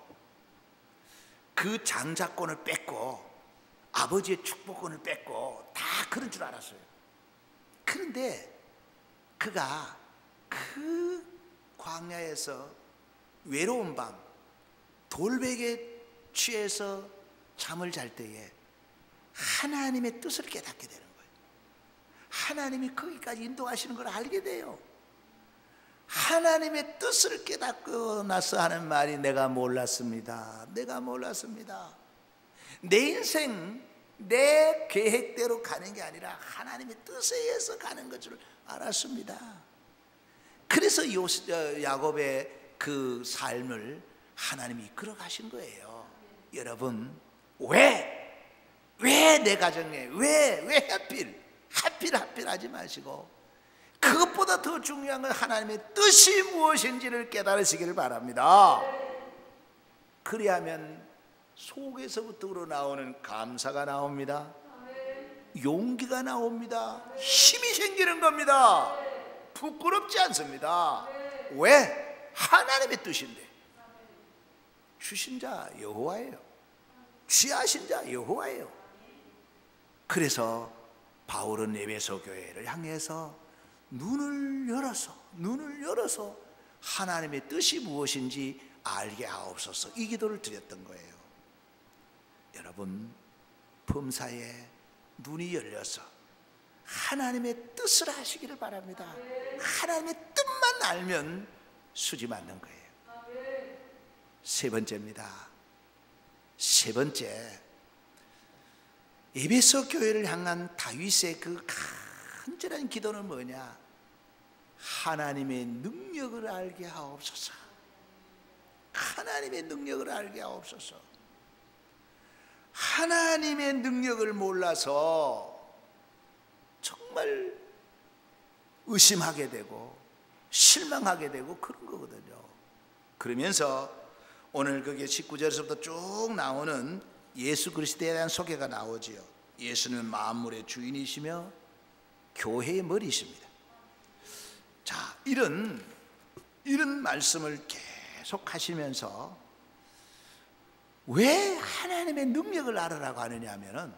그 장자권을 뺏고 아버지의 축복권을 뺏고 다 그런 줄 알았어요. 그런데 그가 그 광야에서 외로운 밤 돌베개 취해서 잠을 잘 때에 하나님의 뜻을 깨닫게 되는 거예요. 하나님이 거기까지 인도하시는 걸 알게 돼요. 하나님의 뜻을 깨닫고 나서 하는 말이 내가 몰랐습니다. 내 인생 내 계획대로 가는 게 아니라 하나님의 뜻에 의해서 가는 것을 알았습니다. 그래서 야곱의 그 삶을 하나님이 이끌어 가신 거예요. 여러분, 왜 내 가정에 왜 하필 하지 마시고 그것보다 더 중요한 건 하나님의 뜻이 무엇인지를 깨달으시기를 바랍니다. 그리하면 속에서부터 우러나오는 감사가 나옵니다. 용기가 나옵니다. 힘이 생기는 겁니다. 부끄럽지 않습니다. 왜? 하나님의 뜻인데. 주신 자 여호와예요. 취하신 자 여호와예요. 그래서 바울은 에베소 교회를 향해서 눈을 열어서 하나님의 뜻이 무엇인지 알게 하옵소서, 이 기도를 드렸던 거예요. 여러분, 범사에 눈이 열려서 하나님의 뜻을 하시기를 바랍니다. 하나님의 뜻만 알면 수지 맞는 거예요. 세 번째입니다. 세 번째, 에베소 교회를 향한 다윗의 그 간절한 기도는 뭐냐? 하나님의 능력을 알게 하옵소서. 하나님의 능력을 알게 하옵소서. 하나님의 능력을 몰라서 정말 의심하게 되고 실망하게 되고 그런 거거든요. 그러면서 오늘 그게 19절에서부터 쭉 나오는 예수 그리스도에 대한 소개가 나오지요. 예수는 만물의 주인이시며 교회의 머리이십니다. 자, 이런 말씀을 계속 하시면서 왜 하나님의 능력을 알으라고 하느냐 하면은,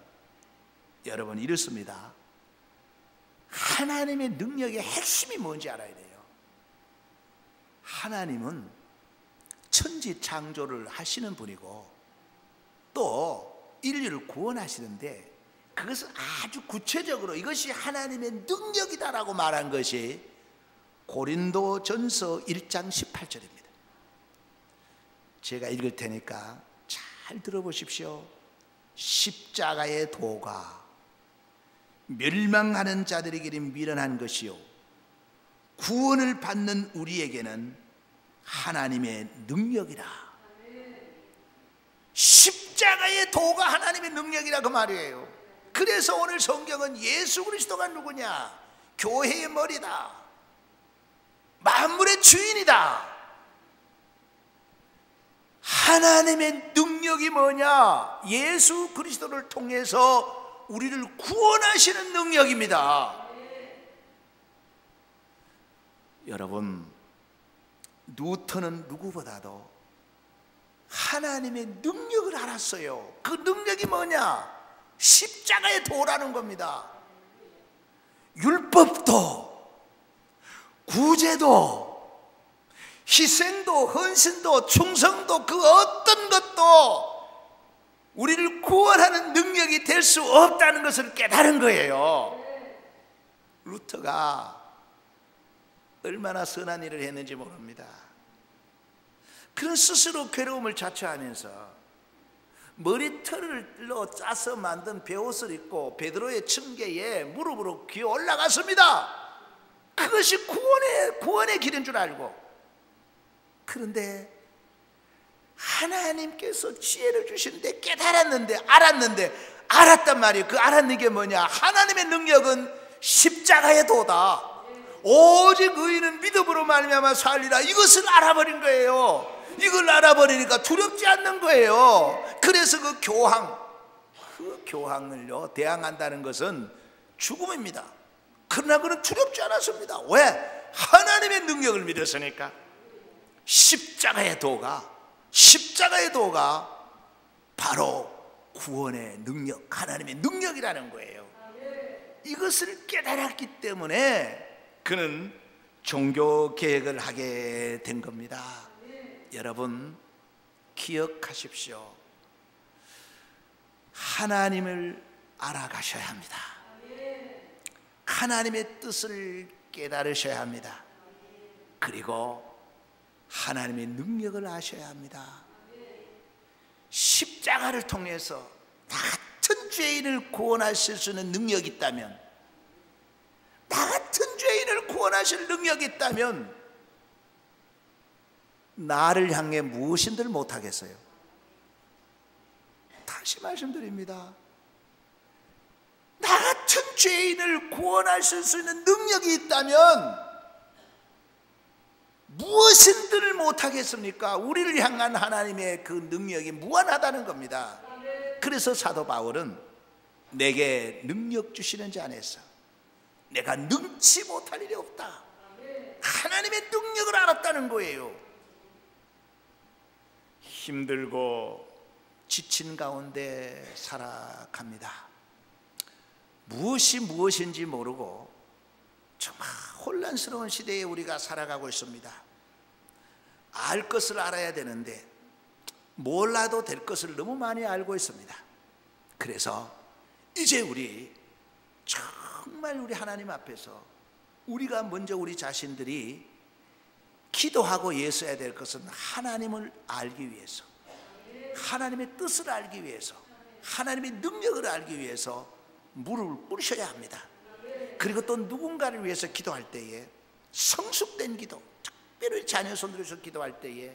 여러분 이렇습니다. 하나님의 능력의 핵심이 뭔지 알아야 돼요. 하나님은 천지 창조를 하시는 분이고 또 인류를 구원하시는데, 그것을 아주 구체적으로 이것이 하나님의 능력이다라고 말한 것이 고린도전서 1장 18절입니다. 제가 읽을 테니까 잘 들어보십시오. 십자가의 도가 멸망하는 자들에게는 미련한 것이요 구원을 받는 우리에게는 하나님의 능력이라. 십자가의 도가 하나님의 능력이라, 그 말이에요. 그래서 오늘 성경은 예수 그리스도가 누구냐? 교회의 머리다. 만물의 주인이다. 하나님의 능력이 뭐냐? 예수 그리스도를 통해서 우리를 구원하시는 능력입니다. 여러분, 뉴턴은 누구보다도 하나님의 능력을 알았어요. 그 능력이 뭐냐? 십자가의 도라는 겁니다. 율법도 구제도 희생도 헌신도 충성도 그 어떤 것도 우리를 구원하는 능력이 될 수 없다는 것을 깨달은 거예요. 루터가 얼마나 선한 일을 했는지 모릅니다. 그런 스스로 괴로움을 자처하면서 머리털로 짜서 만든 베옷을 입고 베드로의 층계에 무릎으로 기어 올라갔습니다. 그것이 구원의 길인 줄 알고. 그런데 하나님께서 지혜를 주시는데 깨달았는데 알았단 말이에요. 그 알았는 게 뭐냐? 하나님의 능력은 십자가의 도다. 오직 의인은 믿음으로 말미암아 살리라. 이것을 알아버린 거예요. 이걸 알아버리니까 두렵지 않는 거예요. 그래서 그 교황을요 대항한다는 것은 죽음입니다. 그러나 그는 두렵지 않았습니다. 왜? 하나님의 능력을 믿었으니까. 십자가의 도가 바로 구원의 능력, 하나님의 능력이라는 거예요. 이것을 깨달았기 때문에 그는 종교 개혁을 하게 된 겁니다. 여러분 기억하십시오. 하나님을 알아가셔야 합니다. 하나님의 뜻을 깨달으셔야 합니다. 그리고 하나님의 능력을 아셔야 합니다. 십자가를 통해서 나 같은 죄인을 구원하실 수 있는 능력이 있다면, 나 같은 죄인을 구원하실 능력이 있다면 나를 향해 무엇인들 못하겠어요? 다시 말씀드립니다. 나 같은 죄인을 구원하실 수 있는 능력이 있다면 무엇인들 못하겠습니까? 우리를 향한 하나님의 그 능력이 무한하다는 겁니다. 그래서 사도 바울은 내게 능력 주시는 자 안에서 내가 능치 못할 일이 없다. 하나님의 능력을 알았다는 거예요. 힘들고 지친 가운데 살아갑니다. 무엇이 무엇인지 모르고 정말 혼란스러운 시대에 우리가 살아가고 있습니다. 알 것을 알아야 되는데 몰라도 될 것을 너무 많이 알고 있습니다. 그래서 이제 우리 정말 우리 하나님 앞에서 우리가 먼저 우리 자신들이 기도하고 예서야 될 것은 하나님을 알기 위해서, 하나님의 뜻을 알기 위해서, 하나님의 능력을 알기 위해서 무릎을 꿇으셔야 합니다. 그리고 또 누군가를 위해서 기도할 때에 성숙된 기도, 특별히 자녀 손들어서 기도할 때에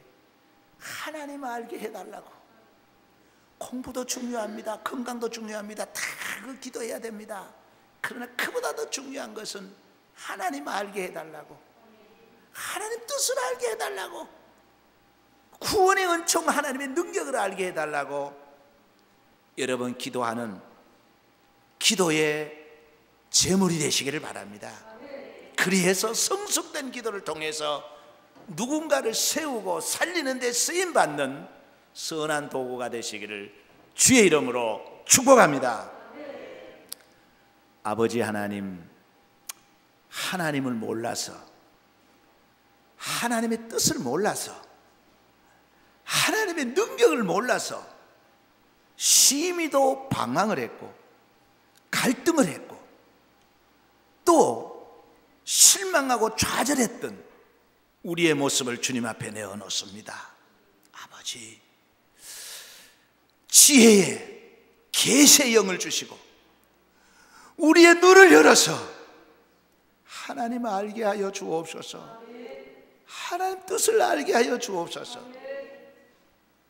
하나님 알게 해달라고. 공부도 중요합니다. 건강도 중요합니다. 다 그 기도해야 됩니다. 그러나 그보다 더 중요한 것은 하나님 알게 해달라고, 하나님 뜻을 알게 해달라고, 구원의 은총 하나님의 능력을 알게 해달라고 여러분 기도하는 기도의 제물이 되시기를 바랍니다. 그리해서 성숙된 기도를 통해서 누군가를 세우고 살리는 데 쓰임받는 선한 도구가 되시기를 주의 이름으로 축복합니다. 아버지 하나님, 하나님을 몰라서, 하나님의 뜻을 몰라서, 하나님의 능력을 몰라서 심히도 방황을 했고 갈등을 했고 또 실망하고 좌절했던 우리의 모습을 주님 앞에 내어놓습니다. 아버지, 지혜의 계시의 영을 주시고 우리의 눈을 열어서 하나님 알게 하여 주옵소서. 하나님 뜻을 알게 하여 주옵소서.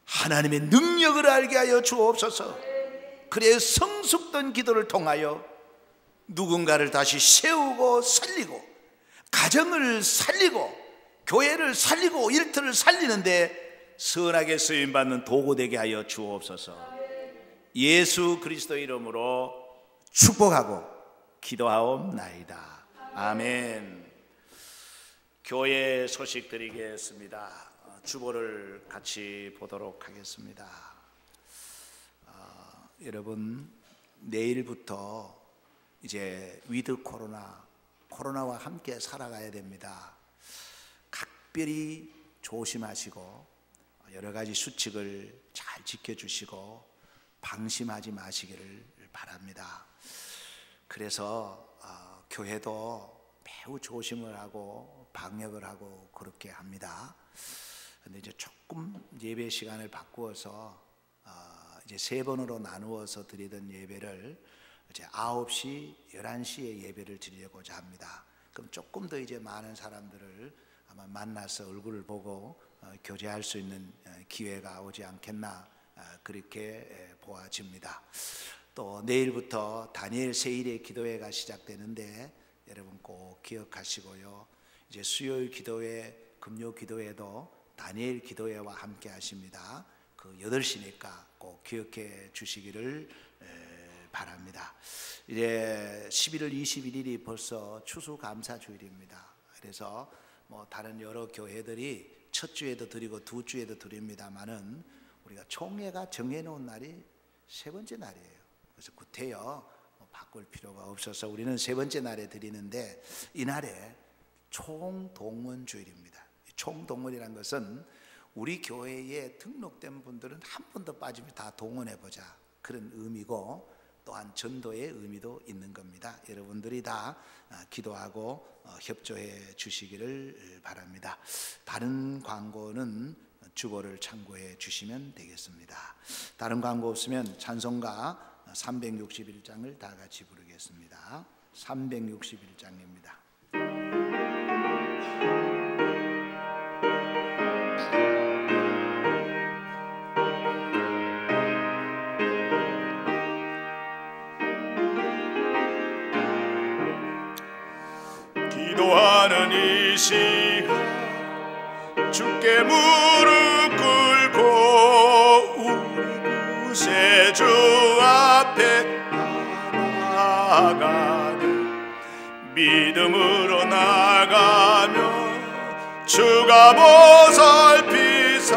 하나님의 능력을 알게 하여 주옵소서. 그래 성숙된 기도를 통하여 누군가를 다시 세우고 살리고, 가정을 살리고, 교회를 살리고, 일터를 살리는데 선하게 쓰임받는 도구 되게 하여 주옵소서. 예수 그리스도의 이름으로 축복하고 기도하옵나이다. 아멘. 교회 소식 드리겠습니다. 주보를 같이 보도록 하겠습니다. 여러분, 내일부터 이제 위드 코로나와 함께 살아가야 됩니다. 각별히 조심하시고 여러 가지 수칙을 잘 지켜주시고 방심하지 마시기를 바랍니다. 그래서 교회도 매우 조심을 하고 방역을 하고 그렇게 합니다. 근데 이제 조금 예배 시간을 바꾸어서 이제 3번으로 나누어서 드리던 예배를 이제 9시, 11시에 예배를 드리려고자 합니다. 그럼 조금 더 이제 많은 사람들을 아마 만나서 얼굴을 보고 교제할 수 있는 기회가 오지 않겠나 그렇게 보아집니다. 또 내일부터 다니엘 세일의 기도회가 시작되는데 여러분 꼭 기억하시고요. 이제 수요일 기도회, 금요 기도회도 다니엘 기도회와 함께 하십니다. 그 8시니까 꼭 기억해 주시기를 바랍니다. 이제 11월 21일이 벌써 추수감사주일입니다. 그래서 뭐 다른 여러 교회들이 첫 주에도 드리고 두 주에도 드립니다만은 우리가 총회가 정해놓은 날이 3번째 날이에요. 그래서 구태여 바꿀 필요가 없어서 우리는 3번째 날에 드리는데 이날에 총동원주일입니다. 총동원이라는 것은 우리 교회에 등록된 분들은 한 번도 빠지면 다 동원해보자 그런 의미고 또한 전도의 의미도 있는 겁니다. 여러분들이 다 기도하고 협조해 주시기를 바랍니다. 다른 광고는 주보를 참고해 주시면 되겠습니다. 다른 광고 없으면 찬송가 361장을 다 같이 부르겠습니다. 361장입니다. 기도하는 이 시간 주께 무릎 꿇고 우리 구세주 앞에 나아가는 믿음으로 나가며 주가 보살피사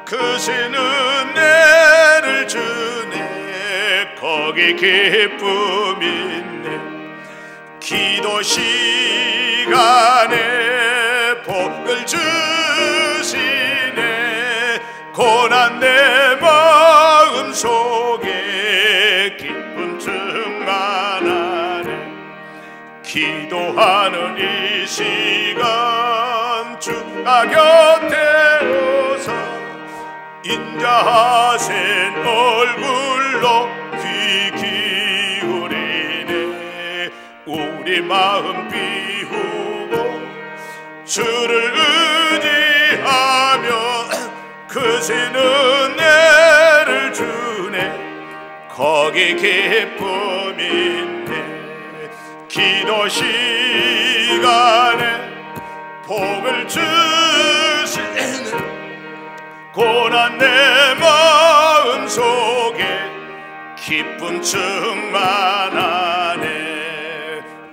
크신 은혜를 주네. 거기 기쁨 있네. 기도 시간에 복을 주시네. 고난 내 마음 속에 기쁨 충만하네. 기도하는 이 시간 주가 곁에 오서 인자하신 얼굴로 귀 기울이네. 우리 마음 비우고 주를 의지하며 크신 은혜를 주네. 거기 기쁨 있네. 기도 시간에 복을 주시네. 고난 내 마음 속에 기쁨 충만하네.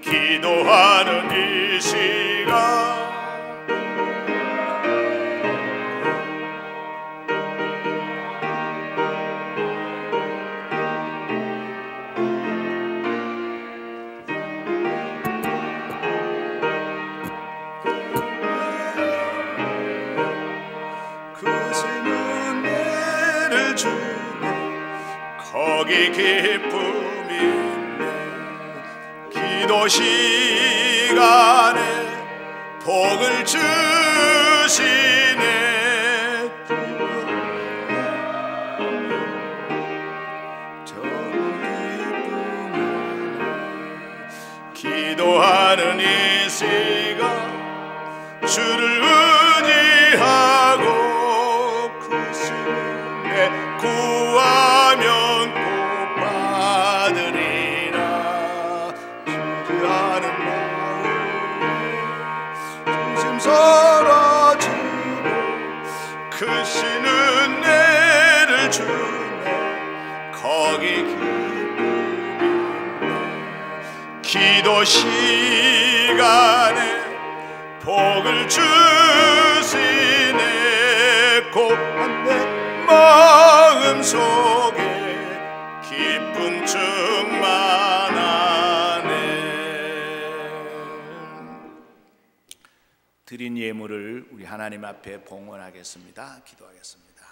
기도하는 이 시간 거기 기쁨이 있네. 기도 시간에 복을 주시네. 기도하는 이 시간 주를 의지하고 크시네. 구하면 꼭 받으리라. 주하는 마음 중심 사라지고 크신 은혜를 주네. 거기 기쁨이 있네. 기도 시간에 복을 주시네. 고난 내 마음 속에 기쁨 충만하네. 드린 예물을 우리 하나님 앞에 봉헌하겠습니다. 기도하겠습니다.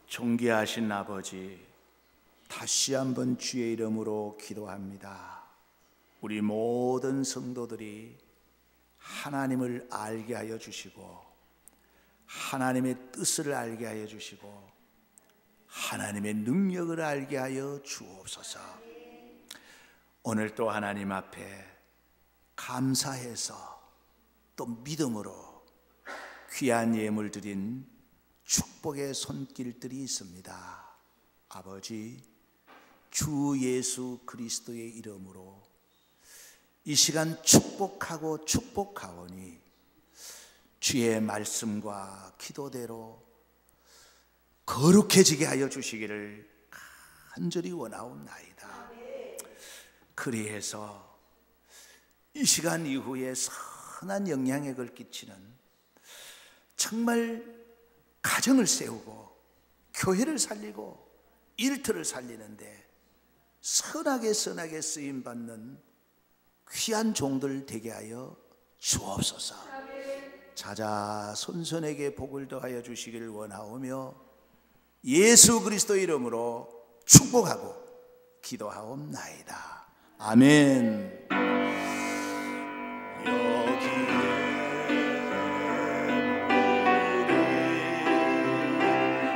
존귀하신 아버지, 다시 한번 주의 이름으로 기도합니다. 우리 모든 성도들이 하나님을 알게 하여 주시고 하나님의 뜻을 알게 하여 주시고 하나님의 능력을 알게 하여 주옵소서. 오늘 또 하나님 앞에 감사해서 또 믿음으로 귀한 예물 드린 축복의 손길들이 있습니다. 아버지, 주 예수 그리스도의 이름으로 이 시간 축복하고 축복하오니 주의 말씀과 기도대로 거룩해지게 하여 주시기를 간절히 원하옵나이다. 그리해서 이 시간 이후에 선한 영향력을 끼치는 정말 가정을 세우고 교회를 살리고 일터를 살리는데 선하게 쓰임받는 귀한 종들 되게 하여 주옵소서. 자자손손에게 복을 더하여 주시기를 원하오며 예수 그리스도 이름으로 축복하고 기도하옵나이다. 아멘.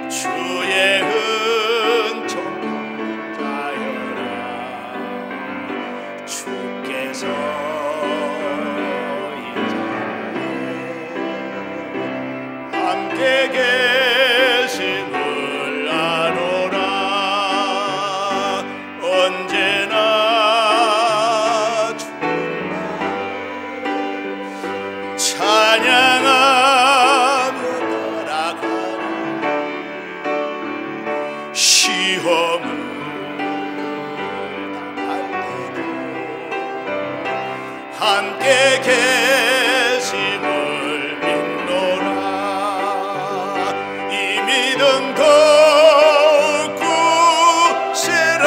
주의 은총 자여라. 주께서 함께 계심을 아노라. 언제나 주만 잘 찬양하며 따라가는 시험을 당할 때도 함께 계심을 믿노라. 이 믿음 더욱 굳세라.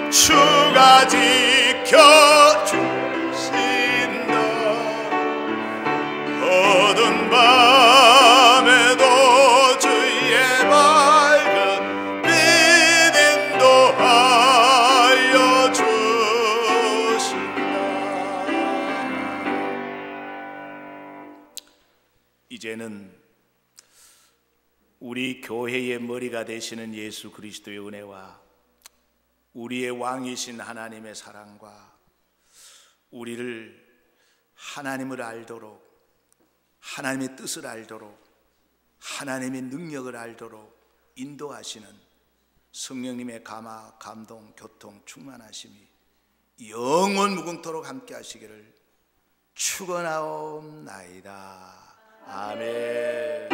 주가 지켜주신다. 어두운 밤에도 주의 밝은 빛 인도하여 주신다. 이제는 우리 교회의 머리가 되시는 예수 그리스도의 은혜와 우리의 왕이신 하나님의 사랑과 우리를 하나님을 알도록, 하나님의 뜻을 알도록, 하나님의 능력을 알도록 인도하시는 성령님의 감화, 감동, 교통, 충만하심이 영원 무궁토록 함께 하시기를 축원하옵나이다. 아멘.